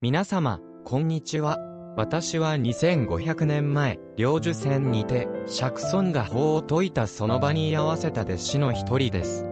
皆様、こんにちは。私は2500年前、領寿戦にて、釈尊が法を説いたその場に居合わせた弟子の一人です。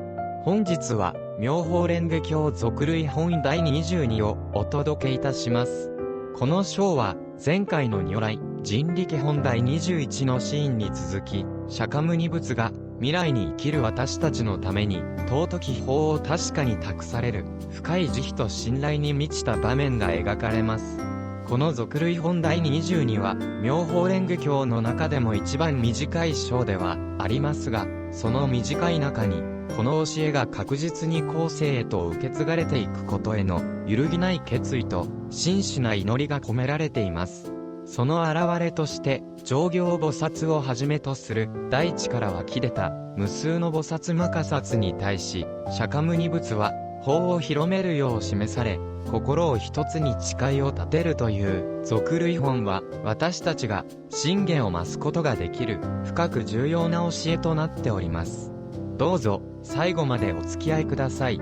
本日は、妙法蓮華経俗類本第22をお届けいたします。この章は、前回の如来、人力本第21のシーンに続き、釈迦牟尼仏が、未来に生きる私たちのために、尊き法を確かに託される、深い慈悲と信頼に満ちた場面が描かれます。この俗類本第22は、妙法蓮華経の中でも一番短い章ではありますが、その短い中に、この教えが確実に後世へと受け継がれていくことへの揺るぎない決意と真摯な祈りが込められています。その現れとして、上行菩薩をはじめとする大地から湧き出た無数の菩薩摩訶薩に対し、釈迦牟尼仏は法を広めるよう示され、心を一つに誓いを立てるという俗類本は、私たちが信玄を増すことができる深く重要な教えとなっております。どうぞ最後までお付き合いください。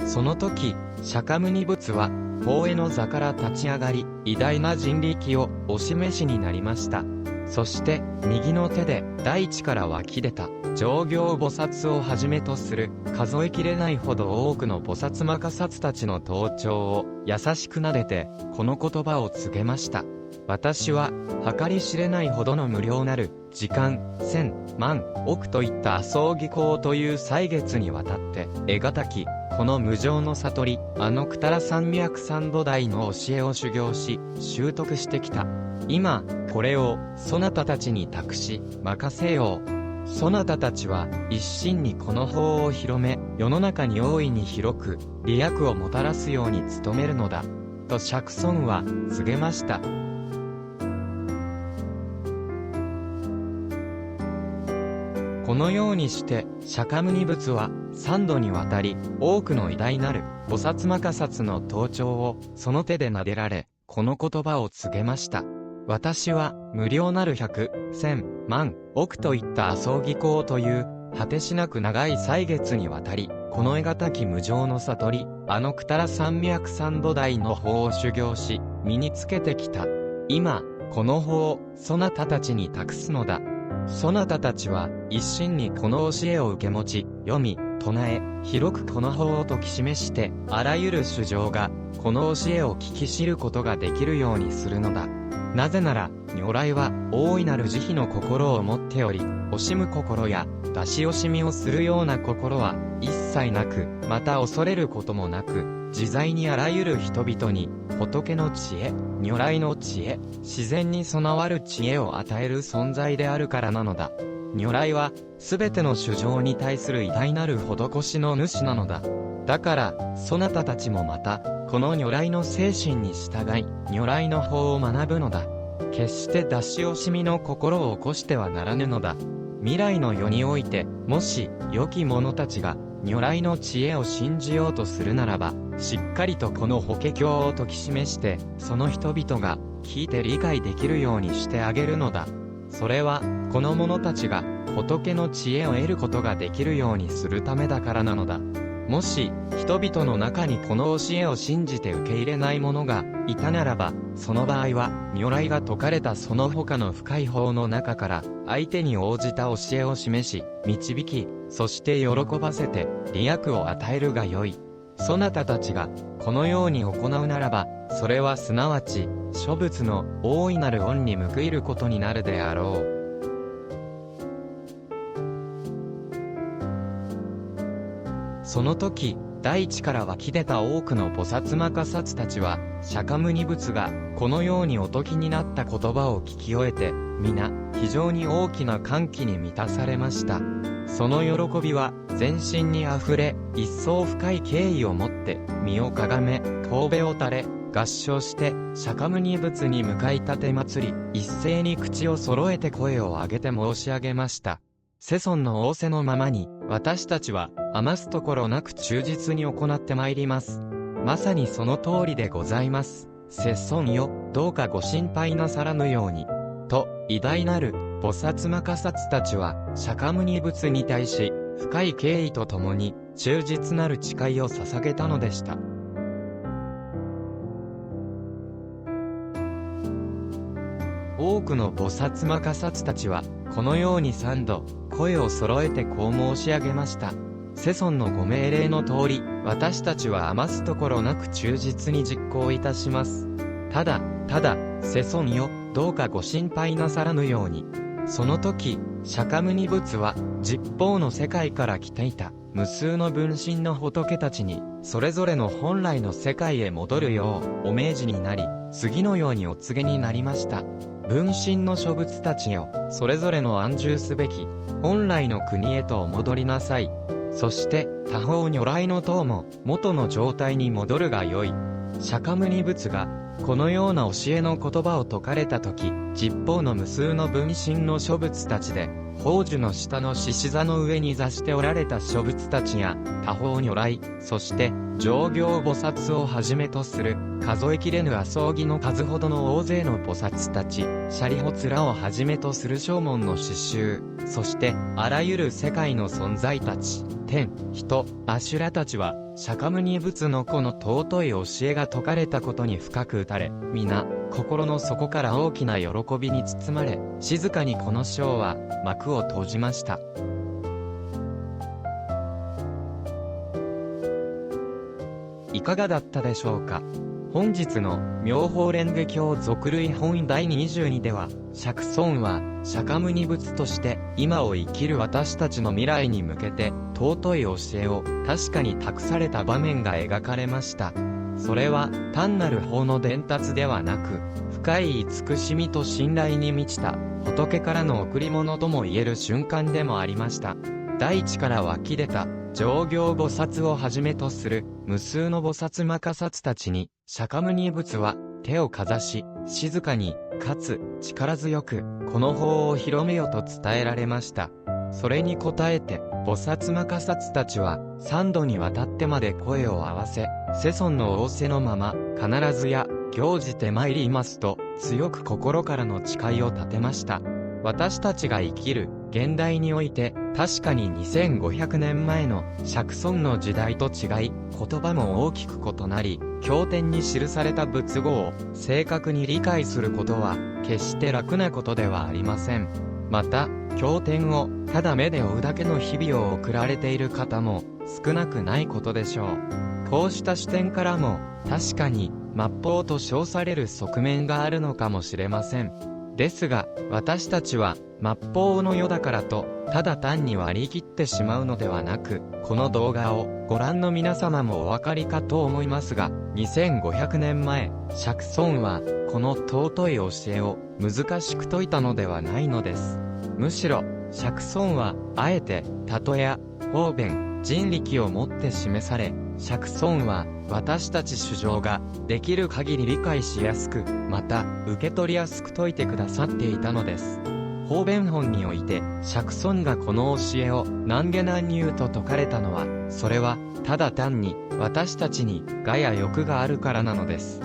その時、釈迦牟尼仏は法への座から立ち上がり、偉大な人力をお示しになりました。そして右の手で大地から湧き出た上行菩薩をはじめとする数えきれないほど多くの菩薩摩訶薩たちの頭頂を優しく撫でてこの言葉を告げました。私は計り知れないほどの無量なる時間、千、万、億といった阿僧祇光という歳月にわたって得難きこの無常の悟り、九多羅山脈三度台の教えを修行し、習得してきた。今、これを、そなたたちに託し、任せよう。そなたたちは、一心にこの法を広め、世の中に大いに広く、利益をもたらすように努めるのだ。と釈尊は、告げました。このようにして、釈迦牟尼仏は、三度にわたり、多くの偉大なる、菩薩摩訶薩の頭頂を、その手で撫でられ、この言葉を告げました。私は、無量なる百、千、万、億といった阿僧祇光という、果てしなく長い歳月にわたり、この得難き無常の悟り、九多羅山脈三度台の法を修行し、身につけてきた。今、この法を、そなたたちに託すのだ。そなたたちは、一心にこの教えを受け持ち、読み、唱え、広くこの法を説き示して、あらゆる衆生が、この教えを聞き知ることができるようにするのだ。なぜなら、如来は、大いなる慈悲の心を持っており、惜しむ心や、出し惜しみをするような心は、一切なく、また恐れることもなく、自在にあらゆる人々に、仏の知恵、如来の知恵、自然に備わる知恵を与える存在であるからなのだ。如来は、すべての衆生に対する偉大なる施しの主なのだ。だから、そなたたちもまた、この如来の精神に従い、如来の法を学ぶのだ。決して出し惜しみの心を起こしてはならぬのだ。未来の世において、もし、良き者たちが、如来の知恵を信じようとするならば、しっかりとこの法華経を説き示して、その人々が、聞いて理解できるようにしてあげるのだ。それは、この者たちが、仏の知恵を得ることができるようにするためだからなのだ。もし、人々の中にこの教えを信じて受け入れない者がいたならば、その場合は、如来が説かれたその他の深い法の中から、相手に応じた教えを示し、導き、そして喜ばせて、利益を与えるがよい。そなたたちが、このように行うならば、それはすなわち、諸仏の大いなる恩に報いることになるであろう。その時、大地から湧き出た多くの菩薩摩訶薩たちは、釈迦牟尼仏が、このようにお説きになった言葉を聞き終えて、皆、非常に大きな歓喜に満たされました。その喜びは、全身にあふれ、一層深い敬意を持って、身をかがめ、頭を垂れ、合掌して、釈迦牟尼仏に向かい立て祭り、一斉に口を揃えて声を上げて申し上げました。世尊の仰せのままに、私たちは、余すところなく忠実に行ってまいります。まさにその通りでございます。世尊よ、どうかご心配なさらぬように。と、偉大なる、菩薩摩訶薩たちは、釈迦牟尼仏に対し、深い敬意とともに、忠実なる誓いを捧げたのでした。多くの菩薩摩诃薩たちは、このように3度、声を揃えてこう申し上げました。世尊のご命令の通り、私たちは余すところなく忠実に実行いたします。ただ、世尊よ、どうかご心配なさらぬように。その時、釈迦牟尼仏は、十方の世界から来ていた、無数の分身の仏たちに、それぞれの本来の世界へ戻るよう、お命じになり、次のようにお告げになりました。分身の諸仏たちよ、それぞれの安住すべき、本来の国へとお戻りなさい。そして、他方如来の塔も、元の状態に戻るがよい。釈迦牟尼仏が、このような教えの言葉を説かれたとき、十方の無数の分身の諸仏たちで、宝珠の下の獅子座の上に座しておられた諸仏たちや、他方如来、そして、上行菩薩をはじめとする、数えきれぬ麻生木の数ほどの大勢の菩薩たち、舎利仏らをはじめとする正門の刺繍、そして、あらゆる世界の存在たち、天、人、阿修羅たちは、釈迦牟尼仏のこの尊い教えが説かれたことに深く打たれ、皆、心の底から大きな喜びに包まれ、静かにこの章は、幕を閉じました。いかがだったでしょうか。本日の妙法蓮華経俗類本第22では、釈尊は釈迦牟尼仏として今を生きる私たちの未来に向けて尊い教えを確かに託された場面が描かれました。それは単なる法の伝達ではなく、深い慈しみと信頼に満ちた仏からの贈り物とも言える瞬間でもありました。大地から湧き出た上行菩薩をはじめとする無数の菩薩摩诃薩たちに釈迦牟尼仏は手をかざし、静かにかつ力強くこの法を広めよと伝えられました。それに応えて菩薩摩诃薩たちは3度にわたってまで声を合わせ、世尊の仰せのまま必ずや行じて参りますと強く心からの誓いを立てました。私たちが生きる現代において確かに2500年前の釈尊の時代と違い、言葉も大きく異なり、経典に記された仏語を正確に理解することは決して楽なことではありません。また、経典をただ目で追うだけの日々を送られている方も少なくないことでしょう。こうした視点からも確かに末法と称される側面があるのかもしれません。ですが、私たちは末法の世だからとただ単に割り切ってしまうのではなく、この動画をご覧の皆様もお分かりかと思いますが、2500年前、釈尊はこの尊い教えを難しく説いたのではないのです。むしろ、釈尊はあえて例や方便、人力をもって示され、釈尊は私たち主情ができる限り理解しやすく、また受け取りやすく説いてくださっていたのです。方便本において釈尊がこの教えを難解難入と説かれたのは、それはただ単に私たちに我や欲があるからなのです。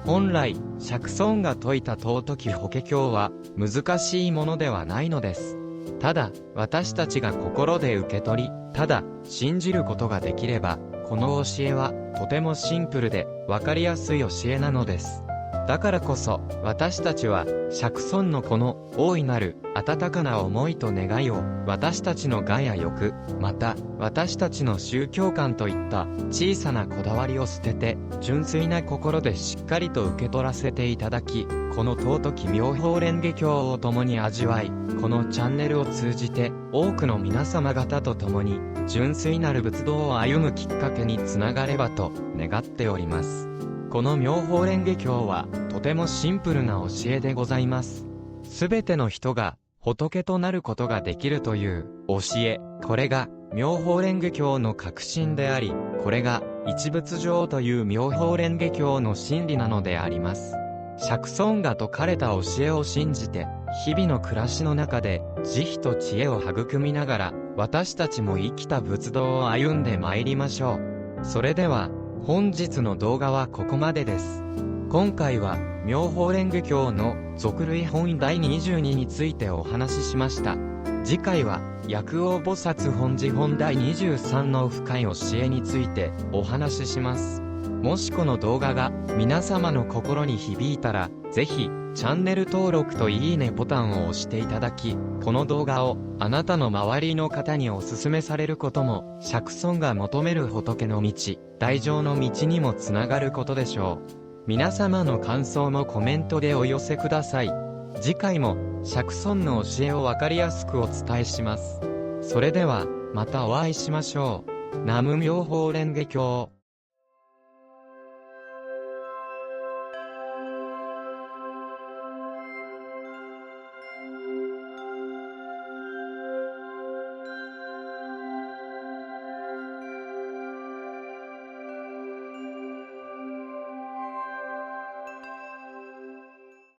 本来釈尊が説いた尊き法華経は難しいものではないのです。ただ私たちが心で受け取り、ただ信じることができれば、この教えはとてもシンプルで分かりやすい教えなのです。だからこそ私たちは釈尊のこの大いなる温かな思いと願いを私たちの我や欲、また私たちの宗教観といった小さなこだわりを捨てて純粋な心でしっかりと受け取らせていただき、この尊き妙法蓮華経を共に味わい、このチャンネルを通じて多くの皆様方と共に純粋なる仏道を歩むきっかけにつながればと願っております。この妙法蓮華経はとてもシンプルな教えでございます。すべての人が仏となることができるという教え、これが妙法蓮華経の核心であり、これが一仏上という妙法蓮華経の真理なのであります。釈尊が説かれた教えを信じて、日々の暮らしの中で慈悲と知恵を育みながら、私たちも生きた仏道を歩んで参りましょう。それでは、本日の動画はここまでです。今回は妙法蓮華経の俗類本第22についてお話ししました。次回は、薬王菩薩本寺本第23の深い教えについてお話しします。もしこの動画が皆様の心に響いたら、ぜひ、チャンネル登録といいねボタンを押していただき、この動画をあなたの周りの方にお勧めされることも、釈尊が求める仏の道、大乗の道にもつながることでしょう。皆様の感想もコメントでお寄せください。次回も、釈尊の教えをわかりやすくお伝えします。それでは、またお会いしましょう。南無妙法蓮華経。